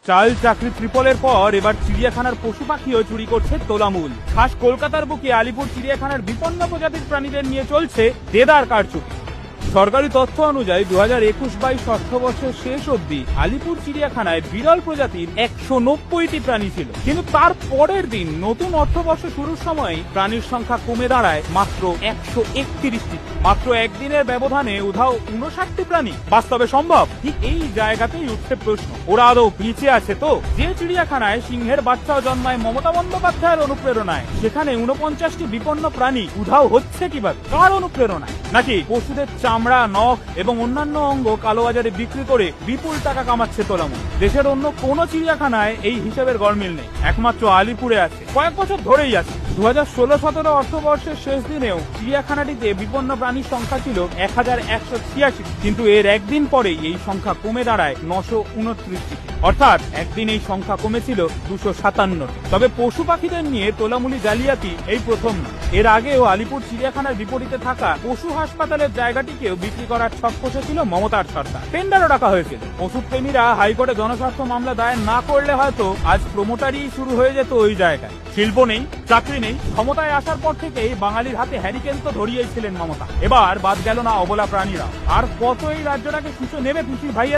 চাল চাকরি ট্রিপলের পর এবার চিড়িয়াখানার পশু পাখিও চুরি করছে তোলামূল। খাস কলকাতার বুকে আলিপুর চিড়িয়াখানার বিপন্ন প্রজাতির প্রাণীদের নিয়ে চলছে দেদার কারচুপি। সরকারি তথ্য অনুযায়ী 2021-22 অর্থবর্ষের শেষ অবধি আলিপুর চিড়িয়াখানায় বিরল প্রজাতির 190টি প্রাণী ছিল, কিন্তু তার পরের দিন নতুন অর্থবর্ষ শুরুর সময় প্রাণীর সংখ্যা কমে দাঁড়ায় মাত্র 131টি। মাত্র একদিনের ব্যবধানে উধাও 59টি প্রাণী। বাস্তবে সম্ভব? ঠিক এই জায়গাতেই উঠছে প্রশ্ন, ওরা আদৌ বেঁচে আছে তো? যে চিড়িয়াখানায় সিংহের বাচ্চাও জন্মায় মমতা বন্দ্যোপাধ্যায়ের অনুপ্রেরণায়, সেখানে 49টি বিপন্ন প্রাণী উধাও হচ্ছে কিভাবে? কার অনুপ্রেরণায়? নাকি পশুদের চামড়া, নখ এবং অন্যান্য অঙ্গ কালোবাজারে বিক্রি করে বিপুল টাকা কামাচ্ছে তোলামূল? দেশের অন্য কোন চিড়িয়াখানায় এই হিসেবের গরমিল নেই, একমাত্র আলিপুরে আছে, কয়েক বছর ধরেই আছে। 2016-17 অর্থবর্ষের শেষ দিনেও চিড়িয়াখানাটিতে বিপন্ন প্রাণীর সংখ্যা ছিল 1186, কিন্তু এর একদিন পরেই এই সংখ্যা কমে দাঁড়ায় 929টিতে। অর্থাৎ একদিন এই সংখ্যা কমেছিল 257। তবে পশু পাখিদের নিয়ে তোলামূলি জালিয়াতি এই প্রথম না। এর আগেও আলিপুর চিড়িয়াখানার বিপরীতে থাকা পশু হাসপাতালের জায়গাটিকেও বিক্রি করার ছক কষেছিল মমতার সরকার। টেন্ডারও রাখা হয়েছিল। পশুপ্রেমীরা হাইকোর্টে জনস্বার্থ মামলা দায়ের না করলে হয়তো আজ প্রমোটারই শুরু হয়ে যেত ওই জায়গায়। শিল্প নেই, চাকরি নেই, ক্ষমতায় আসার পর থেকেই বাঙালির হাতে হ্যারিকেন তো ধরিয়েছিলেন মমতা। এবার বাদ গেল না অবলা প্রাণীরা। আর কত এই রাজ্যটাকে শুষে নেবে পিসির ভাইয়ের